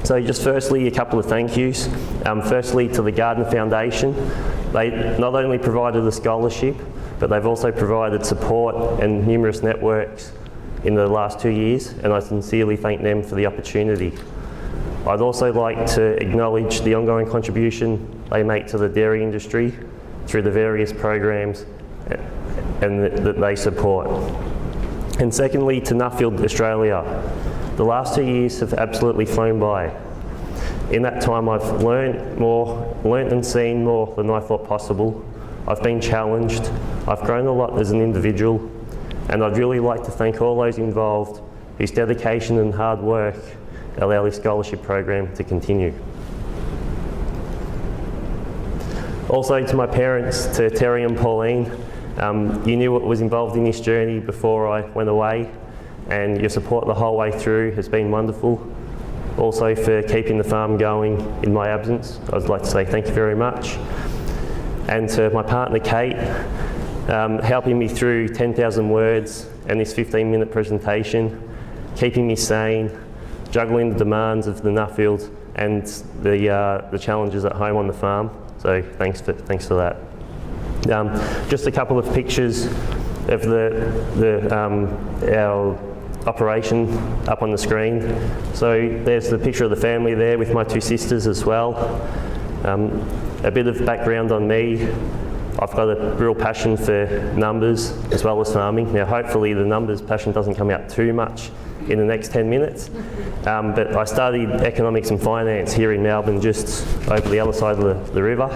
So just firstly, a couple of thank yous. Firstly to the Gardiner Foundation. They not only provided a scholarship, but they've also provided support and numerous networks in the last 2 years, and I sincerely thank them for the opportunity. I'd also like to acknowledge the ongoing contribution they make to the dairy industry through the various programs that they support. And secondly, to Nuffield Australia. The last 2 years have absolutely flown by. In that time I've learnt and seen more than I thought possible. I've been challenged, I've grown a lot as an individual, and I'd really like to thank all those involved whose dedication and hard work allow this scholarship program to continue. Also to my parents, to Terry and Pauline, you knew what was involved in this journey before I went away, and your support the whole way through has been wonderful. Also for keeping the farm going in my absence, I'd like to say thank you very much. And to my partner Kate, helping me through 10,000 words and this 15-minute presentation, keeping me sane, juggling the demands of the Nuffield and the challenges at home on the farm. So thanks for that. Just a couple of pictures of our operation up on the screen. So there's the picture of the family there with my 2 sisters as well. A bit of background on me. I've got a real passion for numbers as well as farming. Now hopefully the numbers passion doesn't come out too much in the next 10 minutes. But I studied economics and finance here in Melbourne, just over the other side of the river.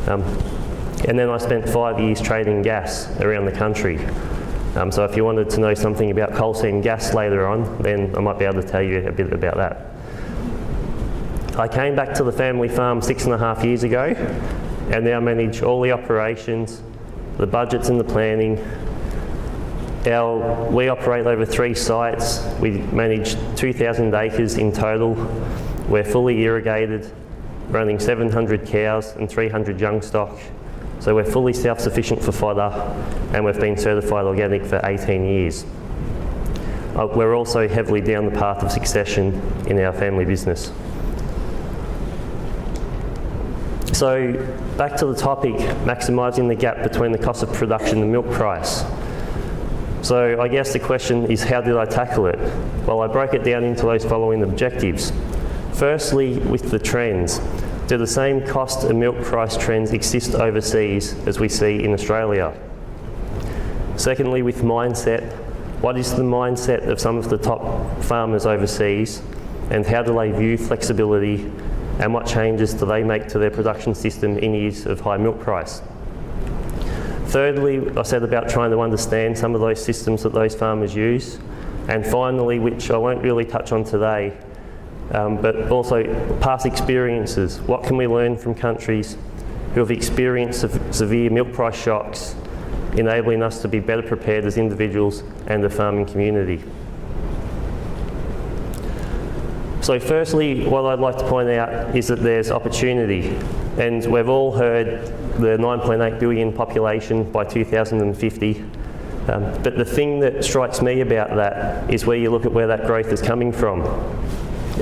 And then I spent 5 years trading gas around the country. So if you wanted to know something about coal seam gas later on, then I might be able to tell you a bit about that. I came back to the family farm 6.5 years ago and now manage all the operations, the budgets and the planning. We operate over 3 sites. We manage 2,000 acres in total. We're fully irrigated, running 700 cows and 300 young stock. So we're fully self-sufficient for fodder, and we've been certified organic for 18 years. We're also heavily down the path of succession in our family business. So back to the topic, maximising the gap between the cost of production and milk price. So I guess the question is, how did I tackle it? Well, I broke it down into those following objectives. Firstly, with the trends. Do the same cost and milk price trends exist overseas as we see in Australia? Secondly, with mindset. What is the mindset of some of the top farmers overseas, and how do they view flexibility, and what changes do they make to their production system in years of high milk price? Thirdly, I said about trying to understand some of those systems that those farmers use. And finally, which I won't really touch on today, but also past experiences. What can we learn from countries who have experienced severe milk price shocks, enabling us to be better prepared as individuals and the farming community? So firstly, what I'd like to point out is that there's opportunity, and we've all heard the 9.8 billion population by 2050. But the thing that strikes me about that is where you look at where that growth is coming from.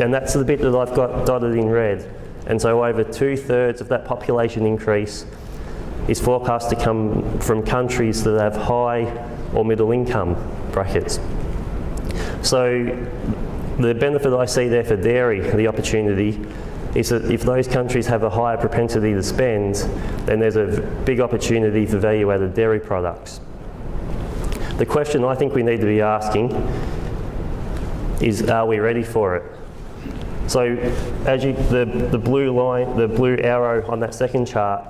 And that's the bit that I've got dotted in red. And so over 2/3 of that population increase is forecast to come from countries that have high or middle income brackets. So the benefit I see there for dairy, the opportunity, is that if those countries have a higher propensity to spend, then there's a big opportunity for value-added dairy products. The question I think we need to be asking is, are we ready for it? So as the blue line, the blue arrow on that second chart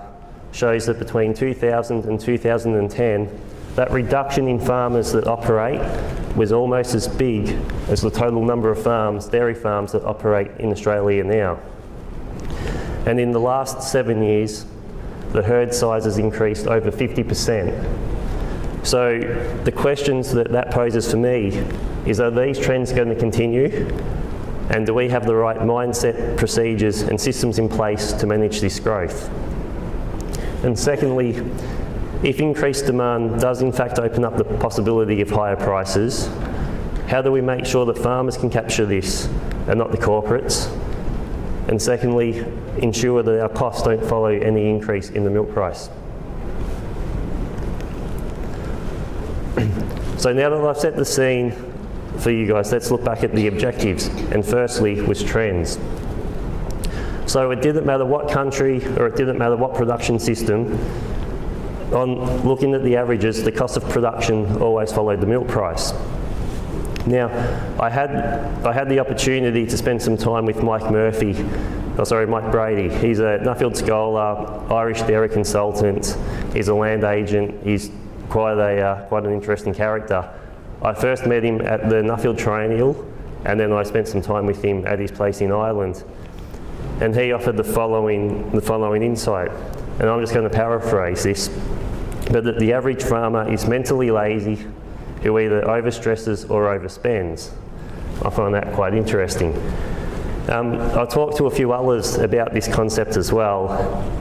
shows that between 2000 and 2010, that reduction in farmers that operate was almost as big as the total number of farms, dairy farms, that operate in Australia now. And in the last 7 years, the herd size has increased over 50%. So the questions that poses for me is, are these trends going to continue? And do we have the right mindset, procedures and systems in place to manage this growth? And secondly, if increased demand does in fact open up the possibility of higher prices, how do we make sure that farmers can capture this and not the corporates? and secondly, ensure that our costs don't follow any increase in the milk price. So now that I've set the scene for you guys, let's look back at the objectives, and firstly was trends. So it didn't matter what country or it didn't matter what production system, on looking at the averages, the cost of production always followed the milk price. Now, I had the opportunity to spend some time with Mike Brady. He's a Nuffield Scholar, Irish dairy consultant, he's a land agent, he's quite an interesting character. I first met him at the Nuffield Triennial, and then I spent some time with him at his place in Ireland. And he offered the following insight, and I'm just going to paraphrase this, but that the average farmer is mentally lazy, who either overstresses or overspends. I find that quite interesting. I talked to a few others about this concept as well,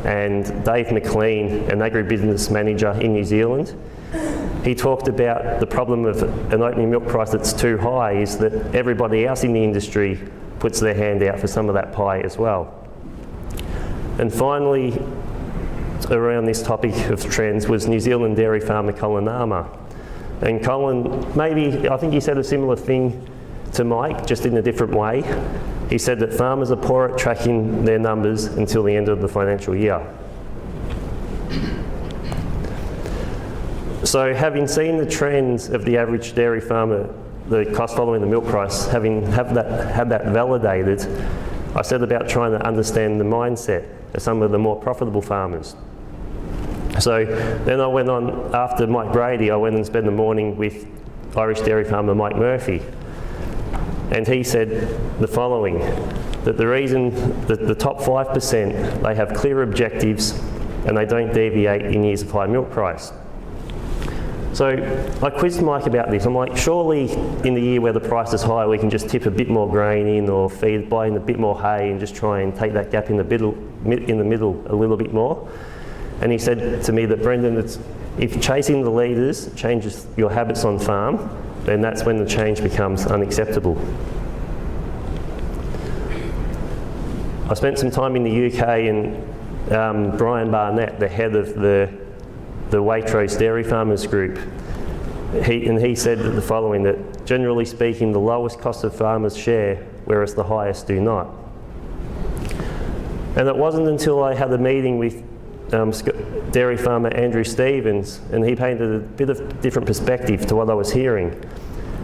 and Dave McLean, an agribusiness manager in New Zealand, he talked about the problem of an opening milk price that's too high is that everybody else in the industry puts their hand out for some of that pie as well. And finally, around this topic of trends was New Zealand dairy farmer Colin Armour. And Colin, I think he said a similar thing to Mike, just in a different way. He said that farmers are poor at tracking their numbers until the end of the financial year. So having seen the trends of the average dairy farmer, the cost following the milk price, had that validated, I set about trying to understand the mindset of some of the more profitable farmers. So then I went on, after Mike Brady, I went and spent the morning with Irish dairy farmer Mike Murphy. And he said the following, that the reason that the top 5%, they have clear objectives and they don't deviate in years of high milk price. So I quizzed Mike about this. I'm like, surely in the year where the price is high, we can just tip a bit more grain in or buy in a bit more hay and just try and take that gap in the middle a little bit more. And he said to me that, Brendan, if chasing the leaders changes your habits on farm, then that's when the change becomes unacceptable. I spent some time in the UK, and Brian Barnett, the head of the Waitrose Dairy Farmers Group, he said the following, that generally speaking, the lowest cost of farmers share, whereas the highest do not. And it wasn't until I had a meeting with dairy farmer Andrew Stevens, and he painted a bit of different perspective to what I was hearing.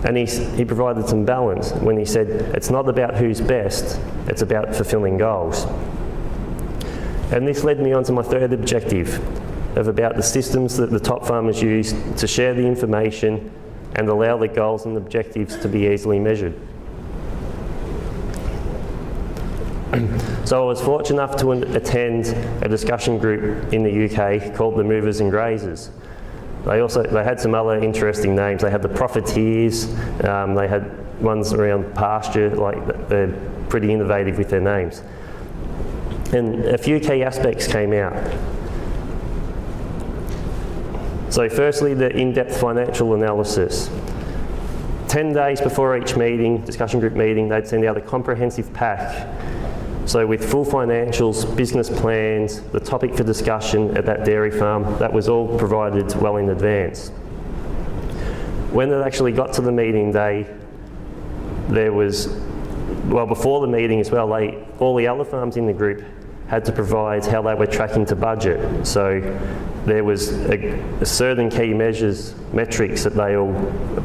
And he provided some balance when he said, it's not about who's best, it's about fulfilling goals. And this led me on to my third objective, of about the systems that the top farmers use to share the information and allow the goals and objectives to be easily measured. So I was fortunate enough to attend a discussion group in the UK called the Movers and Grazers. They had some other interesting names. They had the Profiteers, they had ones around pasture, they're pretty innovative with their names. And a few key aspects came out. So firstly, the in-depth financial analysis. 10 days before each meeting, discussion group meeting, they'd send out a comprehensive pack. So with full financials, business plans, the topic for discussion at that dairy farm, that was all provided well in advance. When it actually got to the meeting day, before the meeting as well, all the other farms in the group had to provide how they were tracking to budget. So there was a certain key metrics that they all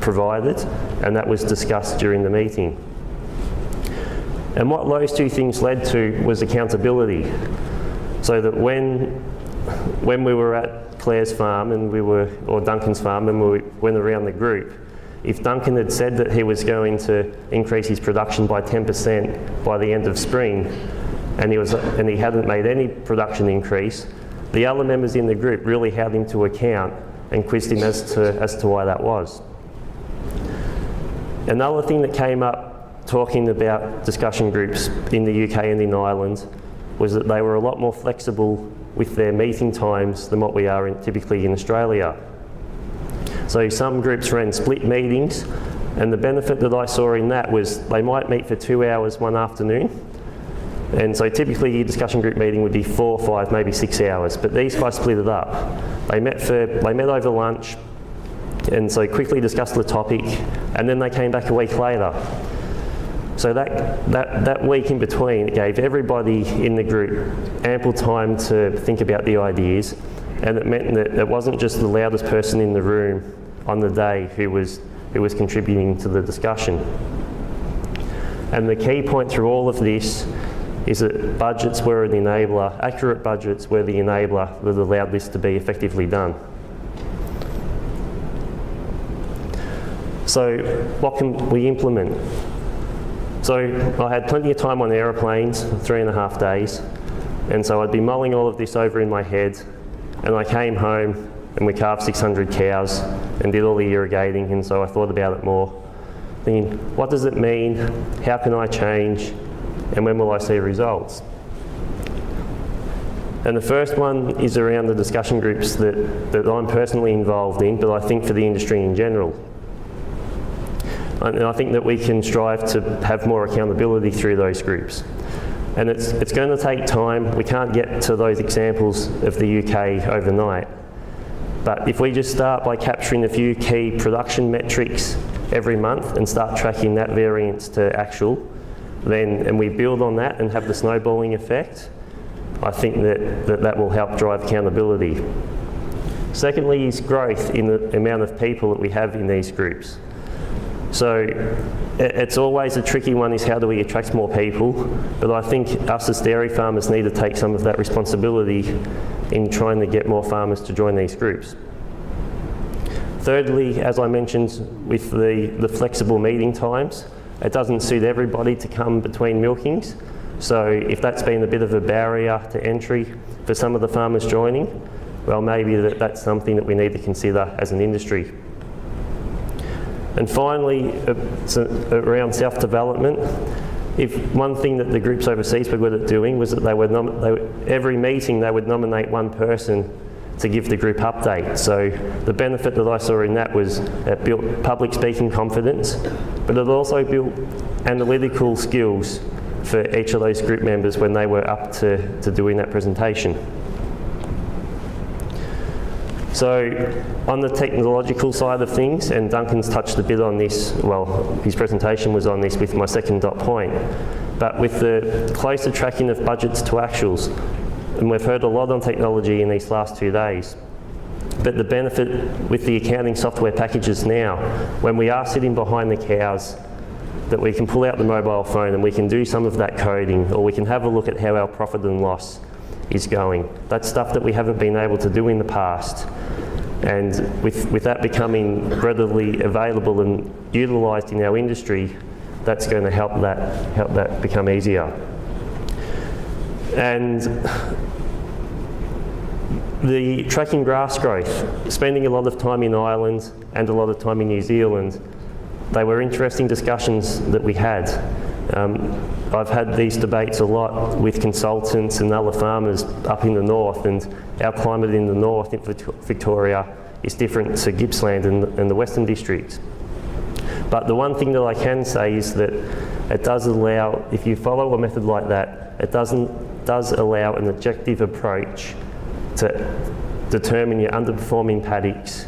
provided, and that was discussed during the meeting. And what those two things led to was accountability. So that when we were at Claire's farm or Duncan's farm, and we went around the group, if Duncan had said that he was going to increase his production by 10% by the end of spring, and he hadn't made any production increase, the other members in the group really held him to account and quizzed him as to why that was. Another thing that came up talking about discussion groups in the UK and in Ireland was that they were a lot more flexible with their meeting times than what we are typically in Australia. So some groups ran split meetings, and the benefit that I saw in that was they might meet for 2 hours one afternoon, And so typically your discussion group meeting would be 4, 5, maybe 6 hours, but these guys split it up. They met over lunch, and so quickly discussed the topic, and then they came back a week later. So that week in between gave everybody in the group ample time to think about the ideas, and it meant that it wasn't just the loudest person in the room on the day who was contributing to the discussion. And the key point through all of this is that budgets were the enabler, accurate budgets were the enabler that allowed this to be effectively done. So what can we implement? So I had plenty of time on aeroplanes, 3.5 days, and so I'd be mulling all of this over in my head, and I came home and we calved 600 cows and did all the irrigating, and so I thought about it more, thinking, what does it mean? How can I change? And when will I see results? And the first one is around the discussion groups that I'm personally involved in, but I think for the industry in general. And I think that we can strive to have more accountability through those groups. And it's going to take time. We can't get to those examples of the UK overnight. But if we just start by capturing a few key production metrics every month and start tracking that variance to actual, and we build on that and have the snowballing effect, I think that will help drive accountability. Secondly is growth in the amount of people that we have in these groups. So it's always a tricky one, is how do we attract more people, but I think us as dairy farmers need to take some of that responsibility in trying to get more farmers to join these groups. Thirdly, as I mentioned with the flexible meeting times, it doesn't suit everybody to come between milkings, so if that's been a bit of a barrier to entry for some of the farmers joining, well, maybe that's something that we need to consider as an industry. And finally, around self-development, if one thing that the groups overseas were good at doing was that every meeting they would nominate one person to give the group update. So the benefit that I saw in that was it built public speaking confidence, but it also built analytical skills for each of those group members when they were up to doing that presentation. So on the technological side of things, and Duncan's touched a bit on this, well, his presentation was on this with my second dot point, but with the closer tracking of budgets to actuals, and we've heard a lot on technology in these last 2 days, but the benefit with the accounting software packages now, when we are sitting behind the cows, that we can pull out the mobile phone and we can do some of that coding, or we can have a look at how our profit and loss is going. That's stuff that we haven't been able to do in the past. And with that becoming readily available and utilised in our industry, that's going to help that become easier. And the tracking grass growth, spending a lot of time in Ireland and a lot of time in New Zealand, they were interesting discussions that we had. I've had these debates a lot with consultants and other farmers up in the north, and our climate in the north in Victoria is different to Gippsland and the Western districts. But the one thing that I can say is that it does allow, if you follow a method like that, it does allow an objective approach to determine your underperforming paddocks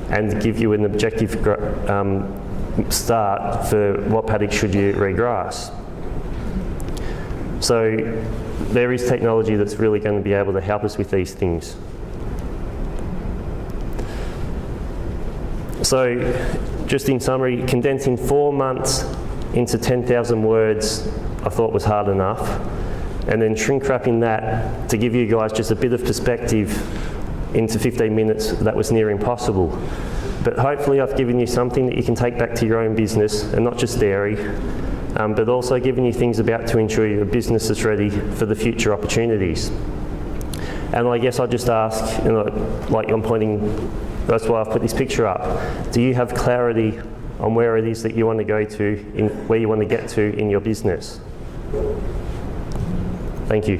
and give you an objective start for what paddock should you regrass. So there is technology that's really going to be able to help us with these things. So just in summary, condensing 4 months into 10,000 words I thought was hard enough, and then shrink wrapping that to give you guys just a bit of perspective into 15 minutes, that was near impossible. But hopefully I've given you something that you can take back to your own business, and not just dairy, but also given you things about to ensure your business is ready for the future opportunities. And I guess I'll just ask, like I'm pointing, that's why I've put this picture up, do you have clarity on where it is that you want to go to, where you want to get to in your business? Thank you.